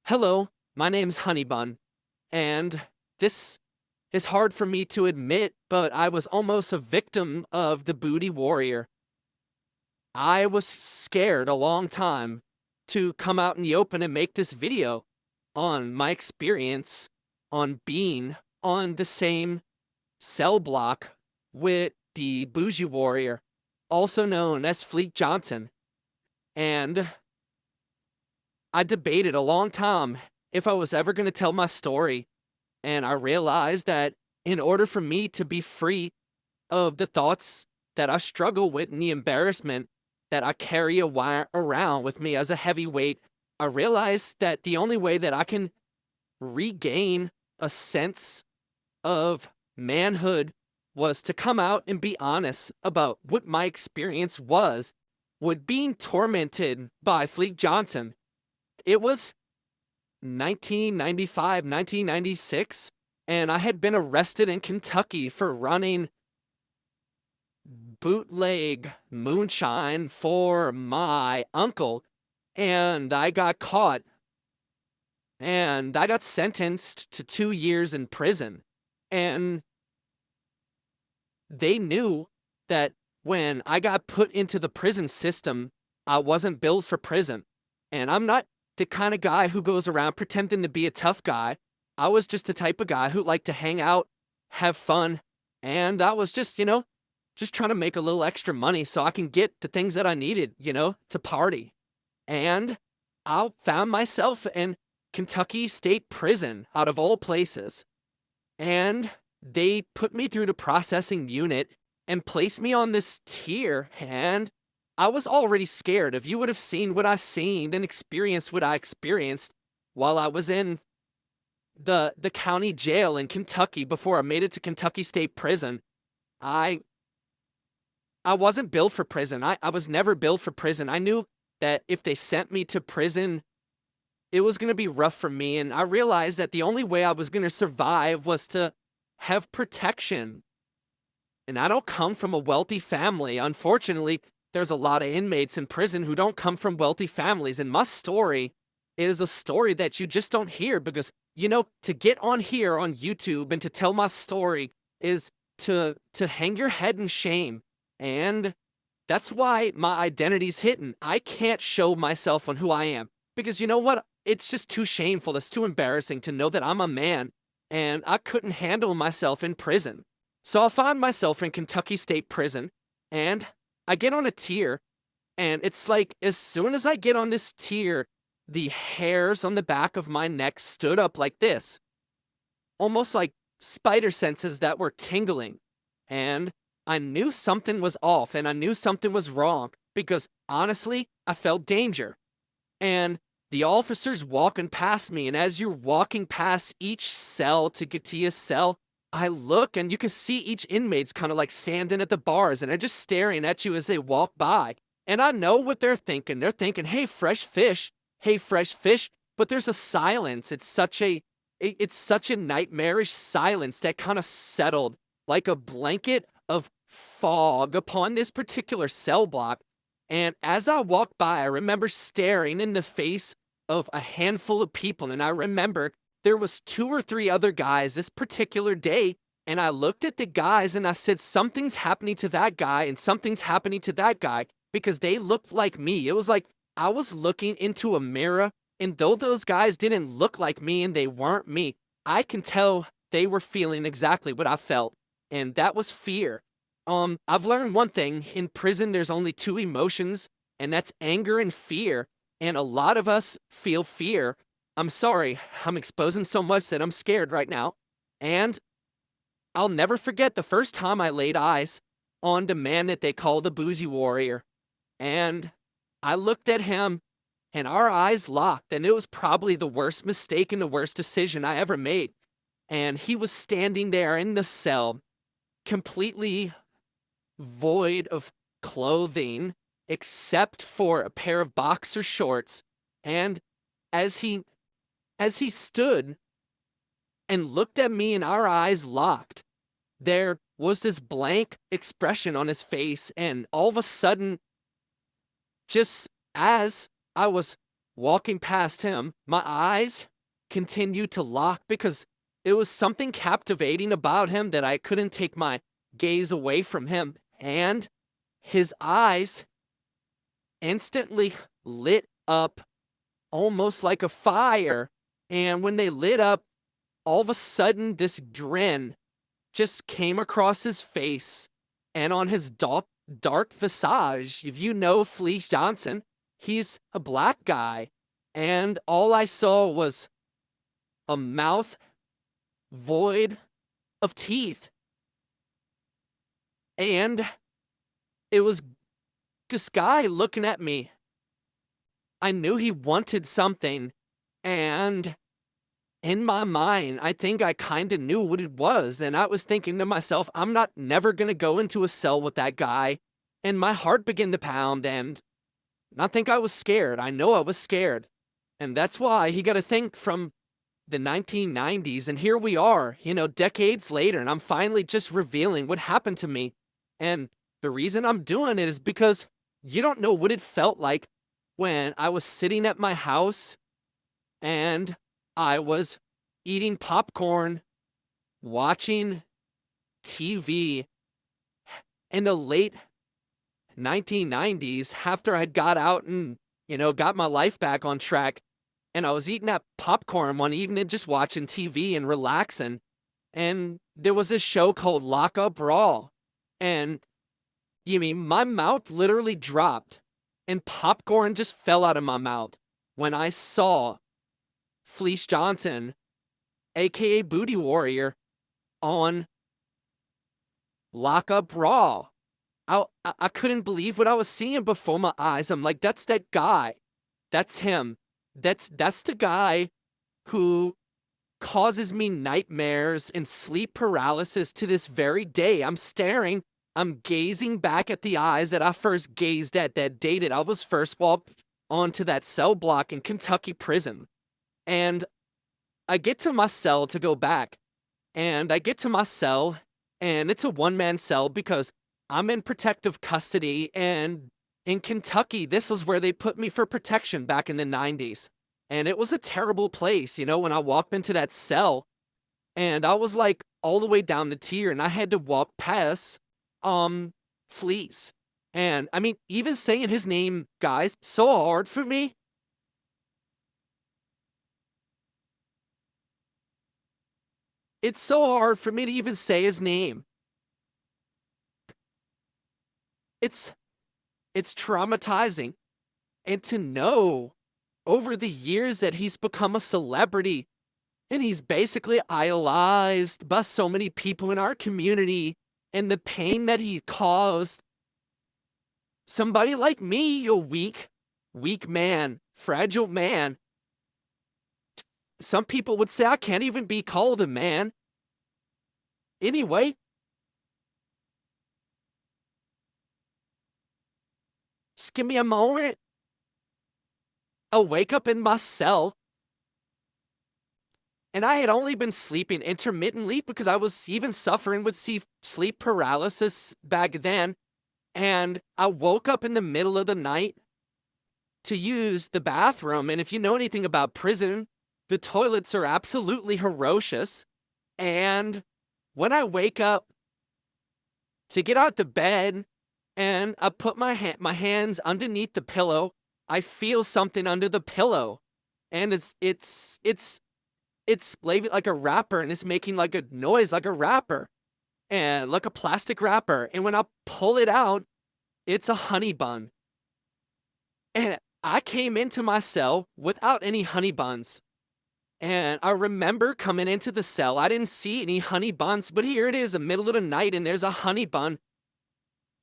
Hello, my name's Honeybun, and this is hard for me to admit, but I was almost a victim of the booty warrior. I was scared a long time to come out in the open and make this video on my experience on being on the same cell block with the bougie warrior, also known as Fleek Johnson. And I debated a long time if I was ever going to tell my story. And I realized that in order for me to be free of the thoughts that I struggle with and the embarrassment that I carry around with me as a heavyweight, I realized that the only way that I can regain a sense of manhood was to come out and be honest about what my experience was with being tormented by Fleek Johnson. It was 1995, 1996, and I had been arrested in Kentucky for running bootleg moonshine for my uncle, and I got caught, and I got sentenced to 2 years in prison. And they knew that when I got put into the prison system, I wasn't built for prison. And I'm not the kind of guy who goes around pretending to be a tough guy. I was just the type of guy who liked to hang out, have fun, and I was just trying to make a little extra money so I can get the things that I needed, to party. And I found myself in Kentucky State Prison, out of all places. And they put me through the processing unit and placed me on this tier, and I was already scared. If you would have seen what I seen and experienced what I experienced while I was in the county jail in Kentucky before I made it to Kentucky State Prison, I wasn't built for prison. I was never built for prison. I knew that if they sent me to prison, it was going to be rough for me, and I realized that the only way I was going to survive was to have protection. And I don't come from a wealthy family. Unfortunately, there's a lot of inmates in prison who don't come from wealthy families, and my story is a story that you just don't hear because, to get on here on YouTube and to tell my story is to hang your head in shame. And that's why my identity's hidden. I can't show myself on who I am because you know what? It's just too shameful. It's too embarrassing to know that I'm a man and I couldn't handle myself in prison. So I find myself in Kentucky State Prison and I get on a tier, and it's like as soon as I get on this tier, the hairs on the back of my neck stood up like this, almost like spider senses that were tingling. And I knew something was off and I knew something was wrong because honestly, I felt danger. And the officer's walking past me, and as you're walking past each cell to get to your cell, I look and you can see each inmate's kind of like standing at the bars and they're just staring at you as they walk by. And I know what they're thinking. They're thinking, hey, fresh fish. Hey, fresh fish. But there's a silence. It's such a nightmarish silence that kind of settled like a blanket of fog upon this particular cell block. And as I walked by, I remember staring in the face of a handful of people. And I remember there was 2 or 3 other guys this particular day, and I looked at the guys and I said, something's happening to that guy and something's happening to that guy because they looked like me. It was like I was looking into a mirror, and though those guys didn't look like me and they weren't me, I can tell they were feeling exactly what I felt, and that was fear. I've learned one thing. In prison, there's only 2 emotions, and that's anger and fear, and a lot of us feel fear. I'm sorry, I'm exposing so much that I'm scared right now. And I'll never forget the first time I laid eyes on the man that they call the bougie warrior. And I looked at him, and our eyes locked, and it was probably the worst mistake and the worst decision I ever made. And he was standing there in the cell, completely void of clothing, except for a pair of boxer shorts. And as he stood and looked at me and our eyes locked, there was this blank expression on his face, and all of a sudden, just as I was walking past him, my eyes continued to lock because it was something captivating about him that I couldn't take my gaze away from him. And his eyes instantly lit up almost like a fire. And when they lit up, all of a sudden, this grin just came across his face and on his dark visage. If you know Fleece Johnson, he's a black guy. And all I saw was a mouth void of teeth. And it was this guy looking at me. I knew he wanted something, and in my mind, I think I kind of knew what it was, and I was thinking to myself, I'm not never gonna go into a cell with that guy, and my heart began to pound, and I think I was scared. I know I was scared, and that's why he got a thing from the 1990s, and here we are, decades later, and I'm finally just revealing what happened to me, and the reason I'm doing it is because you don't know what it felt like when I was sitting at my house and I was eating popcorn, watching TV in the late 1990s after I'd got out and, got my life back on track. And I was eating that popcorn one evening, just watching TV and relaxing. And there was this show called Lock Up Raw. And my mouth literally dropped and popcorn just fell out of my mouth when I saw Fleece Johnson, aka Booty Warrior, on Lock Up Raw. I couldn't believe what I was seeing before my eyes. I'm like, that's that guy. That's him. That's the guy who causes me nightmares and sleep paralysis to this very day. I'm gazing back at the eyes that I first gazed at that day that I was first walked onto that cell block in Kentucky prison. And I get to my cell to go back. And I get to my cell, and it's a one-man cell because I'm in protective custody. And in Kentucky, this was where they put me for protection back in the 90s. And it was a terrible place, when I walked into that cell. And I was like all the way down the tier, and I had to walk past Fleece. And even saying his name, guys, so hard for me. It's so hard for me to even say his name. It's traumatizing. And to know over the years that he's become a celebrity and he's basically idolized by so many people in our community, and the pain that he caused somebody like me, a weak man, fragile man. Some people would say I can't even be called a man. Anyway, just give me a moment. I'll wake up in my cell. And I had only been sleeping intermittently because I was even suffering with sleep paralysis back then. And I woke up in the middle of the night to use the bathroom. And if you know anything about prison, the toilets are absolutely ferocious. And when I wake up to get out the bed and I put my hands underneath the pillow, I feel something under the pillow. And it's like a wrapper, and it's making like a noise like a wrapper. And like a plastic wrapper. And when I pull it out, it's a honey bun. And I came into my cell without any honey buns. And I remember coming into the cell, I didn't see any honey buns, but here it is, the middle of the night, and there's a honey bun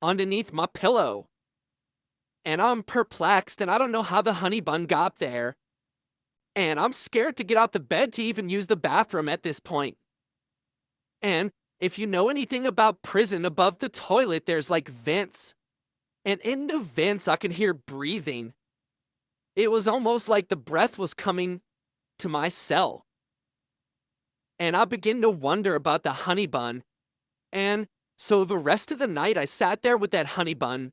underneath my pillow. And I'm perplexed, and I don't know how the honey bun got there. And I'm scared to get out the bed to even use the bathroom at this point. And if you know anything about prison, above the toilet, there's like vents. And in the vents, I could hear breathing. It was almost like the breath was coming to my cell. And I began to wonder about the honey bun. And so the rest of the night, I sat there with that honey bun.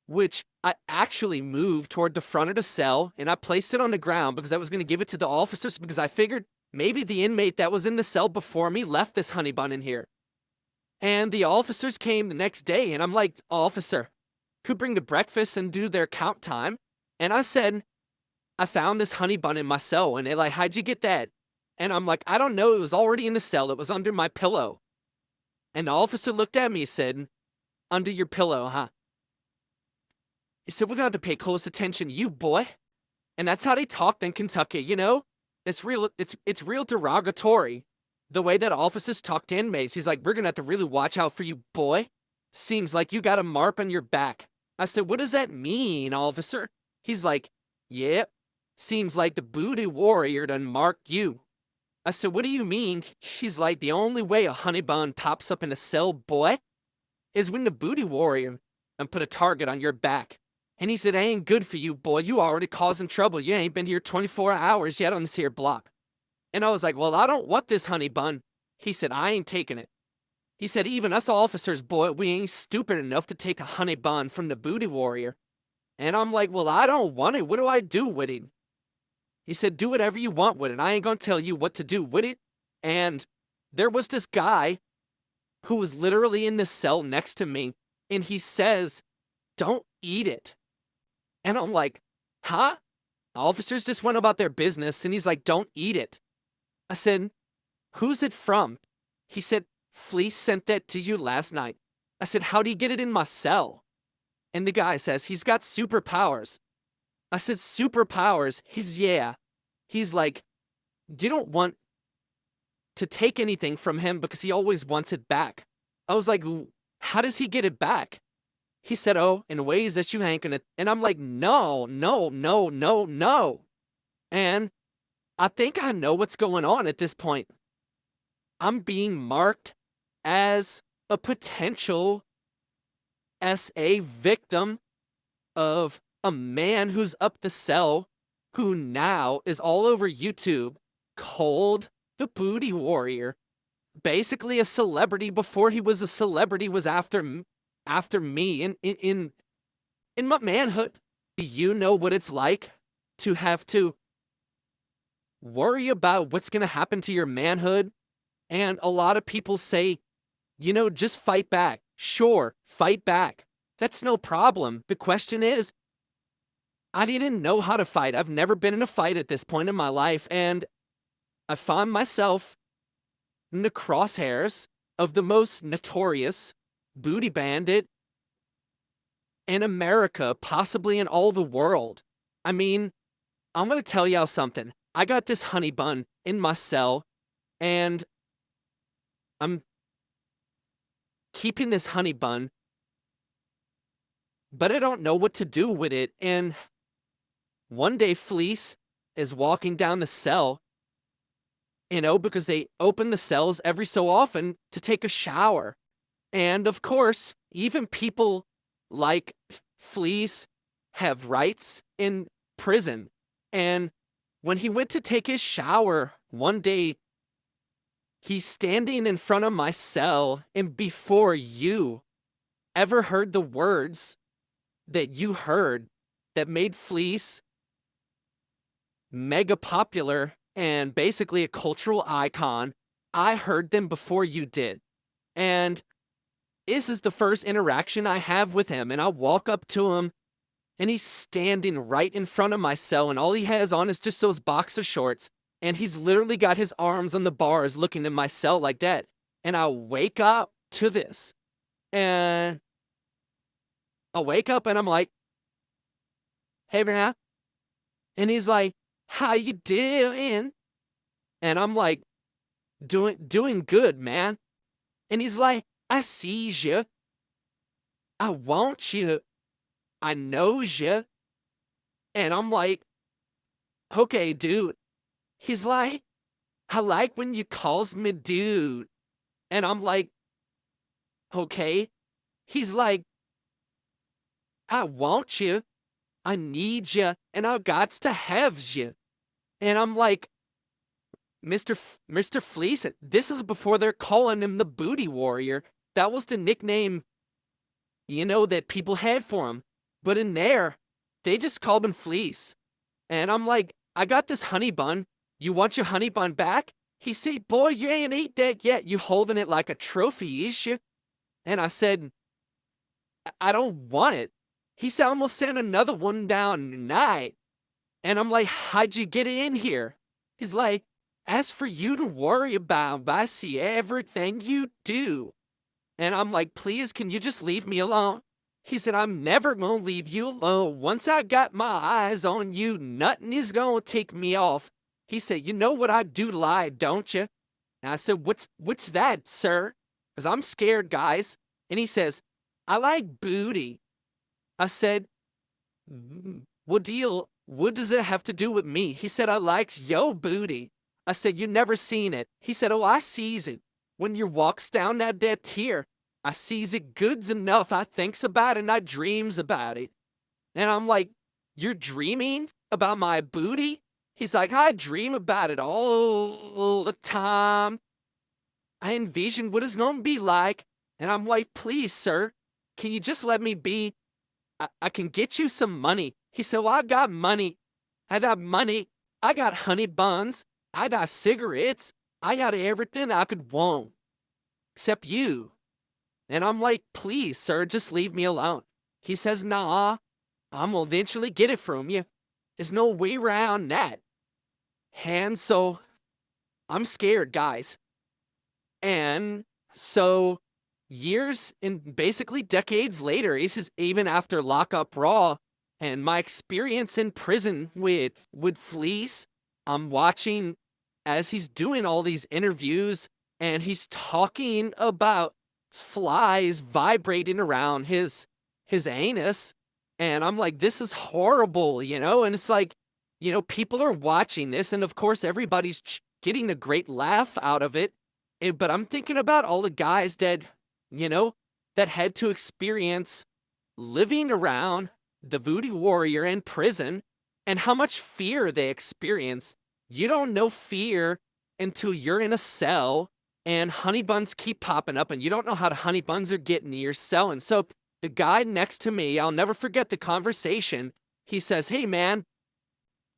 which I actually moved toward the front of the cell and I placed it on the ground because I was going to give it to the officers because I figured maybe the inmate that was in the cell before me left this honey bun in here. And the officers came the next day and I'm like, officer, could bring the breakfast and do their count time. And I said, I found this honey bun in my cell. And they're like, how'd you get that? And I'm like, I don't know. It was already in the cell. It was under my pillow. And the officer looked at me and said, under your pillow, huh? He said, we're going to have to pay close attention to you, boy. And that's how they talked in Kentucky, you know? It's real derogatory. The way that officers talk to inmates. He's like, we're going to have to really watch out for you, boy. Seems like you got a mark on your back. I said, what does that mean, officer? He's like, yep. Seems like the booty warrior done marked you. I said, what do you mean? She's like, the only way a honey bun pops up in a cell, boy, is when the booty warrior and put a target on your back. And he said, I ain't good for you, boy. You already causing trouble. You ain't been here 24 hours yet on this here block. And I was like, well, I don't want this honey bun. He said, I ain't taking it. He said, even us officers, boy, we ain't stupid enough to take a honey bun from the booty warrior. And I'm like, well, I don't want it. What do I do with it? He said, do whatever you want with it. I ain't gonna tell you what to do with it. And there was this guy who was literally in the cell next to me. And he says, don't eat it. And I'm like, huh? Officers just went about their business. And he's like, don't eat it. I said, who's it from? He said, Fleece sent that to you last night. I said, how'd he get it in my cell? And the guy says, he's got superpowers. I said, superpowers? He's like, you don't want to take anything from him because he always wants it back. I was like, how does he get it back? He said, oh, in ways that you ain't gonna. And I'm like, no. And I think I know what's going on at this point. I'm being marked as a potential SA victim of a man who's up the cell who now is all over YouTube called the Booty Warrior. Basically a celebrity before he was a celebrity was after me in my manhood. Do you know what it's like to have to worry about what's going to happen to your manhood? And a lot of people say, you know, just fight back. Sure, fight back. That's no problem. The question is, I didn't know how to fight. I've never been in a fight at this point in my life, and I found myself in the crosshairs of the most notorious booty bandit in America, possibly in all the world. I mean, I'm going to tell y'all something. I got this honey bun in my cell, and I'm keeping this honey bun, but I don't know what to do with it. And one day Fleece is walking down the cell, you know, because they open the cells every so often to take a shower. And of course, even people like Fleece have rights in prison. And when he went to take his shower one day, he's standing in front of my cell, and before you ever heard the words that you heard that made Fleece mega popular and basically a cultural icon, I heard them before you did. And this is the first interaction I have with him, and I walk up to him, and he's standing right in front of my cell, and all he has on is just those boxer shorts. And he's literally got his arms on the bars looking in my cell like that. And I wake up to this. And I wake up and I'm like, hey, man. And he's like, how you doing? And I'm like, doing good, man. And he's like, I sees you. I want you. I knows you. And I'm like, okay, dude. He's like, I like when you calls me dude. And I'm like, okay. He's like, I want you. I need you. And I gots to have you. And I'm like, Mr. Fleece, this is before they're calling him the Booty Warrior. That was the nickname, you know, that people had for him. But in there, they just called him Fleece. And I'm like, I got this honey bun. You want your honey bun back? He said, boy, you ain't ate that yet. You holding it like a trophy, is you? And I said, I don't want it. He said, I'm gonna send another one down tonight. And I'm like, how'd you get it in here? He's like, as for you to worry about, I see everything you do. And I'm like, please, can you just leave me alone? He said, I'm never gonna leave you alone. Once I got my eyes on you, nothing is gonna take me off. He said, you know what I do lie, don't you? And I said, what's that, sir? Because I'm scared, guys. And he says, I like booty. I said, what does it have to do with me? He said, I likes yo booty. I said, you never seen it. He said, oh, I sees it. When you walks down that tier, I sees it goods enough. I thinks about it and I dreams about it. And I'm like, you're dreaming about my booty? He's like, I dream about it all the time. I envision what it's gonna be like. And I'm like, please, sir, can you just let me be? I can get you some money. He said, well, I got money. I got money. I got honey buns. I got cigarettes. I got everything I could want. Except you. And I'm like, please, sir, just leave me alone. He says, nah, I'm gonna eventually get it from you. There's no way around that. And so, I'm scared, guys. And so, years and basically decades later, he says, even after Lockup Raw and my experience in prison with Fleece, I'm watching as he's doing all these interviews and he's talking about flies vibrating around his anus. And I'm like, this is horrible, you know? And it's like, you know, people are watching this, and of course, everybody's getting a great laugh out of it. But I'm thinking about all the guys that, you know, that had to experience living around the voodoo warrior in prison and how much fear they experience. You don't know fear until you're in a cell and honey buns keep popping up and you don't know how the honey buns are getting to your cell. And so the guy next to me, I'll never forget the conversation. He says, hey man,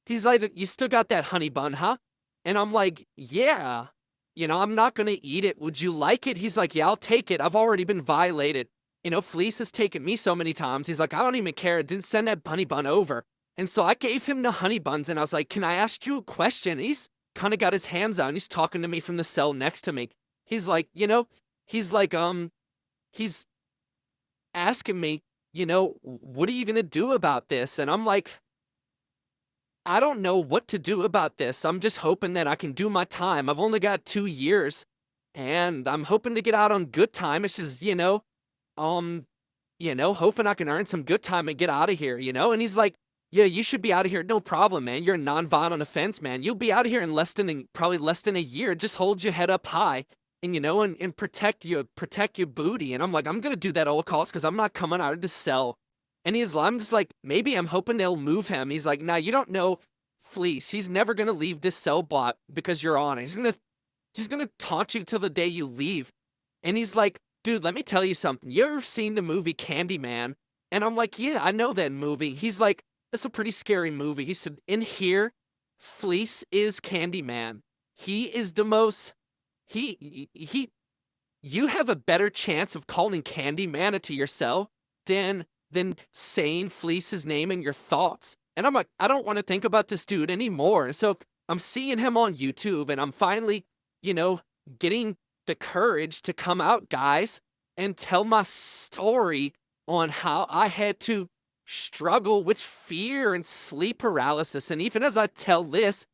he's like, you still got that honey bun, huh? And I'm like, yeah. You know, I'm not going to eat it. Would you like it? He's like, yeah, I'll take it. I've already been violated. You know, Fleece has taken me so many times. He's like, I don't even care. I didn't send that honey bun over. And so I gave him the honey buns and I was like, can I ask you a question? And he's kind of got his hands out and he's talking to me from the cell next to me. He's like, you know, he's like, he's asking me, you know, what are you going to do about this? And I'm like, I don't know what to do about this. I'm just hoping that I can do my time. I've only got 2 years, and I'm hoping to get out on good time. It's just, hoping I can earn some good time and get out of here, you know? And he's like, yeah, you should be out of here. No problem, man. You're a non-violent offense, man. You'll be out of here in probably less than a year. Just hold your head up high and, you know, and protect your booty. And I'm like, I'm going to do that at all costs because I'm not coming out of the cell. And I'm just like, maybe I'm hoping they'll move him. He's like, nah, you don't know Fleece. He's never going to leave this cell block because you're on it. He's going to taunt you till the day you leave. And he's like, dude, let me tell you something. You ever seen the movie Candyman? And I'm like, yeah, I know that movie. He's like, that's a pretty scary movie. He said, in here, Fleece is Candyman. He is the most, you have a better chance of calling Candyman into your cell than saying Fleece's name in your thoughts. And I'm like, I don't want to think about this dude anymore. And so I'm seeing him on YouTube and I'm finally, you know, getting the courage to come out, guys, and tell my story on how I had to struggle with fear and sleep paralysis. And even as I tell this,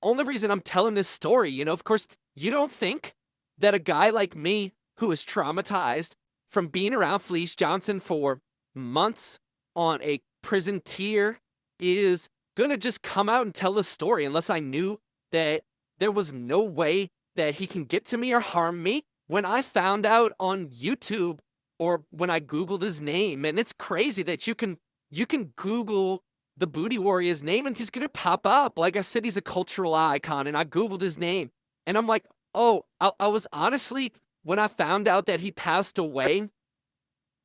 only reason I'm telling this story, you know, of course, you don't think that a guy like me who is traumatized from being around Fleece Johnson for months on a prison tier is gonna just come out and tell the story unless I knew that there was no way that he can get to me or harm me. When I found out on YouTube or when I Googled his name, and it's crazy that you can Google the Booty Warrior's name and he's gonna pop up. Like I said, he's a cultural icon and I Googled his name and I'm like, oh, I was honestly, when I found out that he passed away,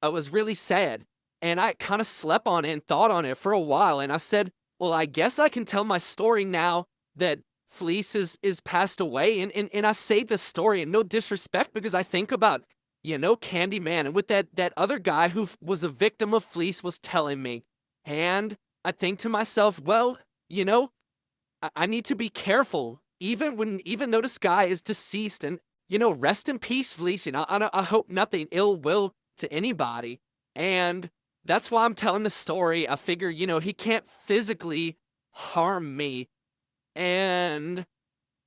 I was really sad. And I kind of slept on it and thought on it for a while. And I said, well, I guess I can tell my story now that Fleece is passed away. And I say this story in no disrespect because I think about, Candyman and what that other guy who was a victim of Fleece was telling me. And I think to myself, well, I need to be careful, even though this guy is deceased, and rest in peace, Fleece. I hope nothing ill will to anybody, and that's why I'm telling the story. I figure, he can't physically harm me, and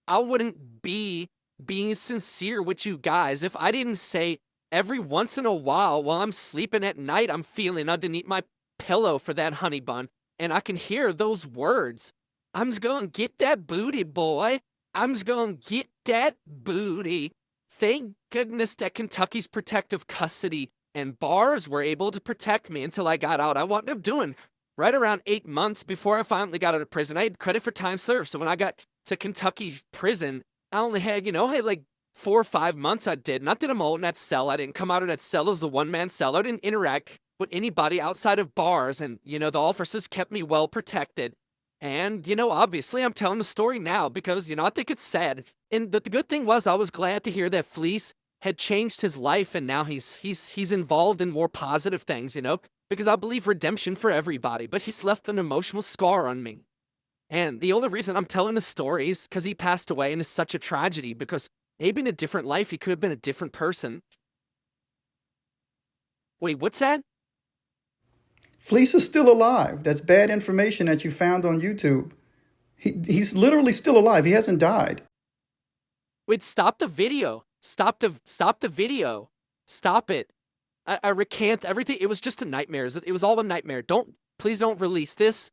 I wouldn't be being sincere with you guys if I didn't say every once in a while I'm sleeping at night, I'm feeling underneath my pillow for that honey bun, and I can hear those words. I'm just gonna get that booty, boy. I'm just gonna get that booty. Thank goodness that Kentucky's protective custody and bars were able to protect me until I got out. I wound up doing right around 8 months before I finally got out of prison. I had credit for time served, so when I got to Kentucky prison, I only had, I had like 4 or 5 months I did. Not that I'm old in that cell. I didn't come out of that cell as a one-man cell. I didn't interact with anybody outside of bars, and, the officers kept me well protected. And, obviously I'm telling the story now because, I think it's sad. And the good thing was I was glad to hear that Fleece had changed his life and now he's involved in more positive things, because I believe redemption for everybody, but he's left an emotional scar on me. And the only reason I'm telling the story is because he passed away and it's such a tragedy because maybe in a different life he could have been a different person. Wait, what's that? Fleece is still alive. That's bad information that you found on YouTube. He's literally still alive. He hasn't died. Wait, stop the video. Stop the video. Stop it. I recant everything. It was just a nightmare. It was all a nightmare. Please don't release this.